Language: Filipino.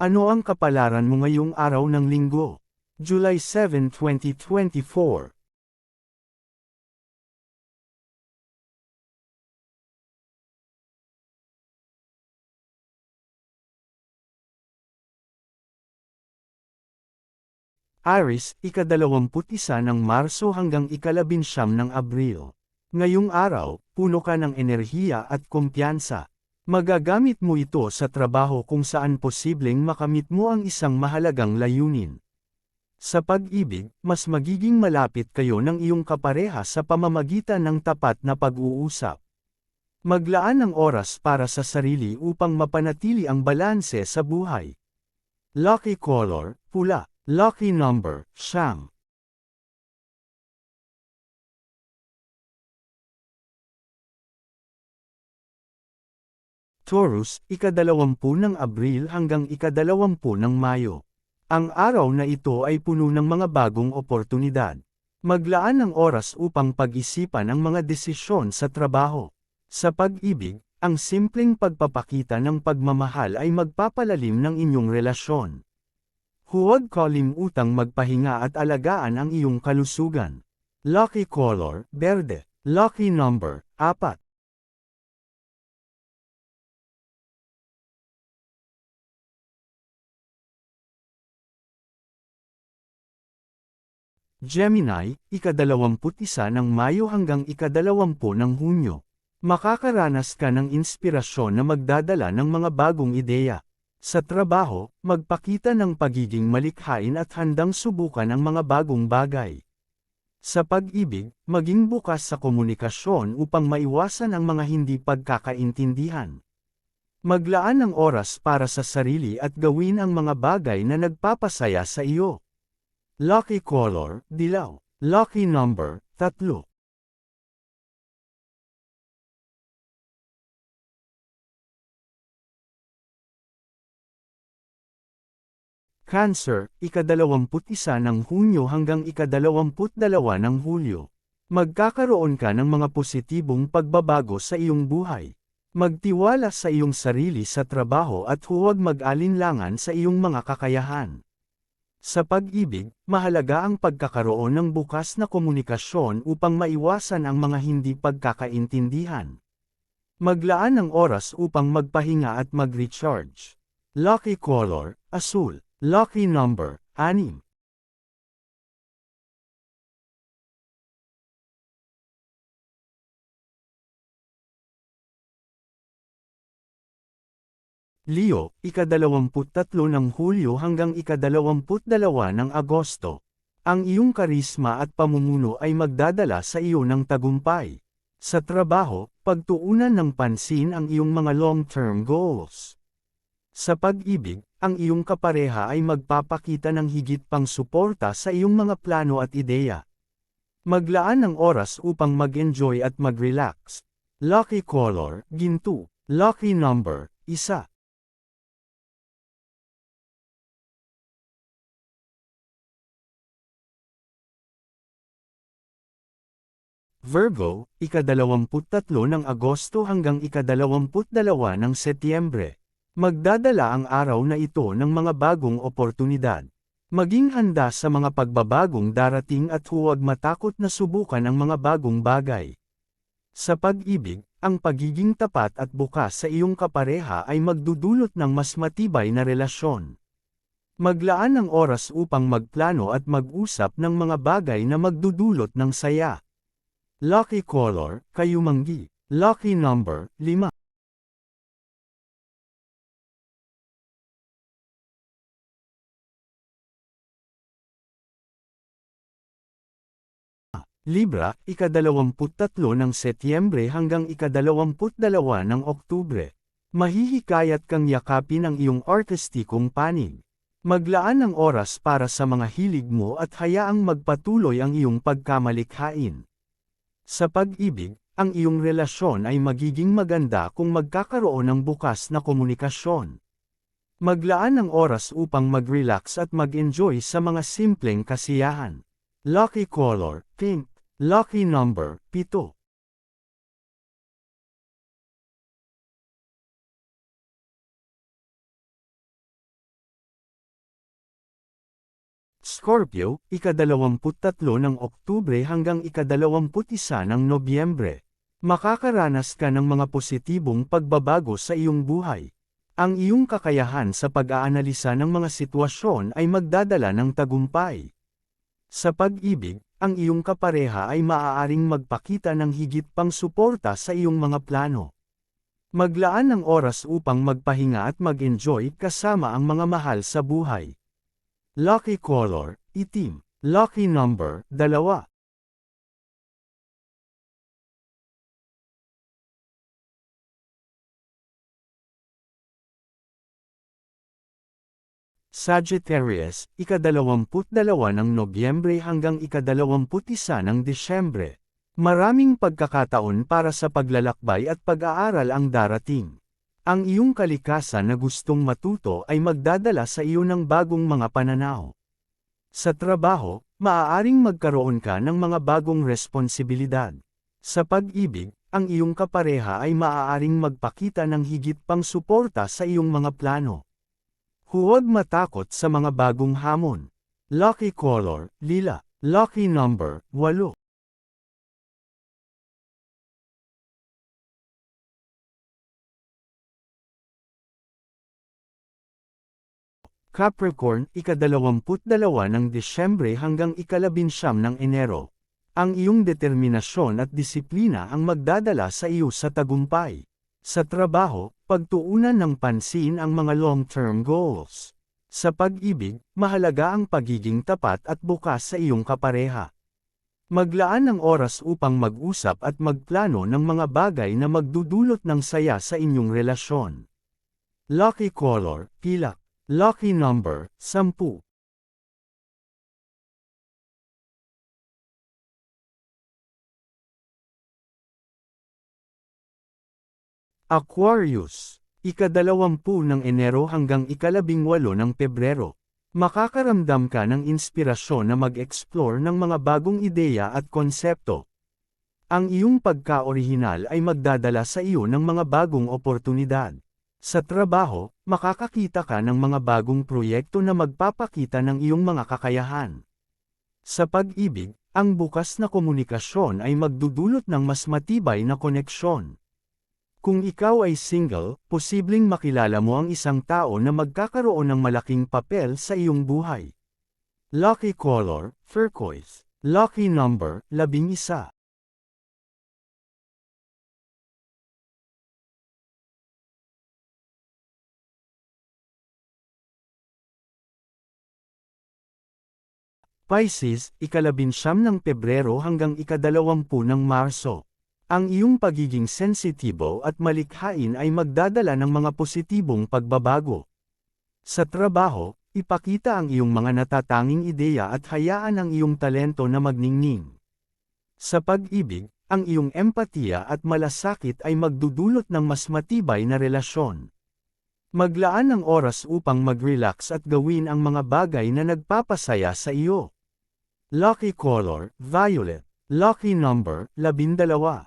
Ano ang kapalaran mo ngayong araw ng Linggo? July 7, 2024. Aries, ika-21 ng Marso hanggang ika-19 ng Abril. Ngayong araw, puno ka ng enerhiya at kumpiyansa. Magagamit mo ito sa trabaho kung saan posibleng makamit mo ang isang mahalagang layunin. Sa pag-ibig, mas magiging malapit kayo ng iyong kapareha sa pamamagitan ng tapat na pag-uusap. Maglaan ng oras para sa sarili upang mapanatili ang balanse sa buhay. Lucky color, pula. Lucky number, siyam. Taurus, ika-20 ng Abril hanggang ika-20 ng Mayo. Ang araw na ito ay puno ng mga bagong oportunidad. Maglaan ng oras upang pag-isipan ang mga desisyon sa trabaho. Sa pag-ibig, ang simpleng pagpapakita ng pagmamahal ay magpapalalim ng inyong relasyon. Huwag kalimutang magpahinga at alagaan ang iyong kalusugan. Lucky color, berde. Lucky number, 4. Gemini, ika-21 ng Mayo hanggang ika-20 ng Hunyo. Makakaranas ka ng inspirasyon na magdadala ng mga bagong ideya. Sa trabaho, magpakita ng pagiging malikhain at handang subukan ang mga bagong bagay. Sa pag-ibig, maging bukas sa komunikasyon upang maiwasan ang mga hindi pagkakaintindihan. Maglaan ng oras para sa sarili at gawin ang mga bagay na nagpapasaya sa iyo. Lucky color, dilaw. Lucky number, 3. Cancer, ika-21 ng Hunyo hanggang ika-22 ng Hulyo. Magkakaroon ka ng mga positibong pagbabago sa iyong buhay. Magtiwala sa iyong sarili sa trabaho at huwag mag-alinlangan sa iyong mga kakayahan. Sa pag-ibig, mahalaga ang pagkakaroon ng bukas na komunikasyon upang maiwasan ang mga hindi pagkakaintindihan. Maglaan ng oras upang magpahinga at mag-recharge. Lucky color, asul. Lucky number, 6. Leo, ika-23 ng Hulyo hanggang ika-22 ng Agosto. Ang iyong karisma at pamumuno ay magdadala sa iyo ng tagumpay. Sa trabaho, pagtuunan ng pansin ang iyong mga long-term goals. Sa pag-ibig, ang iyong kapareha ay magpapakita ng higit pang suporta sa iyong mga plano at ideya. Maglaan ng oras upang mag-enjoy at mag-relax. Lucky color, ginto. Lucky number, 1. Virgo, ika-23 ng Agosto hanggang ika-22 ng Setyembre. Magdadala ang araw na ito ng mga bagong oportunidad. Maging handa sa mga pagbabagong darating at huwag matakot na subukan ang mga bagong bagay. Sa pag-ibig, ang pagiging tapat at bukas sa iyong kapareha ay magdudulot ng mas matibay na relasyon. Maglaan ng oras upang magplano at mag-usap ng mga bagay na magdudulot ng saya. Lucky color, kayumanggi. Lucky number, 5. Libra, ika-23 ng Setyembre hanggang ika-22 ng Oktubre. Mahihikayat kang yakapin ang iyong artistikong panig. Maglaan ng oras para sa mga hilig mo at hayaang magpatuloy ang iyong pagkamalikhain. Sa pag-ibig, ang iyong relasyon ay magiging maganda kung magkakaroon ng bukas na komunikasyon. Maglaan ng oras upang mag-relax at mag-enjoy sa mga simpleng kasiyahan. Lucky color, pink. Lucky number, 7. Scorpio, ika-23 ng Oktubre hanggang ika-21 ng Nobyembre. Makakaranas ka ng mga positibong pagbabago sa iyong buhay. Ang iyong kakayahan sa pag-aanalisa ng mga sitwasyon ay magdadala ng tagumpay. Sa pag-ibig, ang iyong kapareha ay maaaring magpakita ng higit pang suporta sa iyong mga plano. Maglaan ng oras upang magpahinga at mag-enjoy kasama ang mga mahal sa buhay. Lucky color, itim. Lucky number, 2. Sagittarius, ika-22 ng Nobyembre hanggang ika-21 ng Disyembre. Maraming pagkakataon para sa paglalakbay at pag-aaral ang darating. Ang iyong kalikasan na gustong matuto ay magdadala sa iyo ng bagong mga pananaw. Sa trabaho, maaaring magkaroon ka ng mga bagong responsibilidad. Sa pag-ibig, ang iyong kapareha ay maaaring magpakita ng higit pang suporta sa iyong mga plano. Huwag matakot sa mga bagong hamon. Lucky color, lila. Lucky number, 8. Capricorn, ika-22 ng Disyembre hanggang ika-19 ng Enero. Ang iyong determinasyon at disiplina ang magdadala sa iyo sa tagumpay. Sa trabaho, pagtuunan ng pansin ang mga long-term goals. Sa pag-ibig, mahalaga ang pagiging tapat at bukas sa iyong kapareha. Maglaan ng oras upang mag-usap at magplano ng mga bagay na magdudulot ng saya sa inyong relasyon. Lucky color, pilak. Lucky number, 10. Aquarius, ika-20 ng Enero hanggang ika-18 ng Pebrero. Makakaramdam ka ng inspirasyon na mag-explore ng mga bagong ideya at konsepto. Ang iyong pagka-orihinal ay magdadala sa iyo ng mga bagong oportunidad. Sa trabaho, makakakita ka ng mga bagong proyekto na magpapakita ng iyong mga kakayahan. Sa pag-ibig, ang bukas na komunikasyon ay magdudulot ng mas matibay na koneksyon. Kung ikaw ay single, posibleng makilala mo ang isang tao na magkakaroon ng malaking papel sa iyong buhay. Lucky color, turquoise. Lucky number, 11. Pisces, ika-19 ng Pebrero hanggang ika-20 ng Marso. Ang iyong pagiging sensitibo at malikhain ay magdadala ng mga positibong pagbabago. Sa trabaho, ipakita ang iyong mga natatanging ideya at hayaan ang iyong talento na magningning. Sa pag-ibig, ang iyong empatiya at malasakit ay magdudulot ng mas matibay na relasyon. Maglaan ng oras upang mag-relax at gawin ang mga bagay na nagpapasaya sa iyo. Lucky color, violet. Lucky number, 12.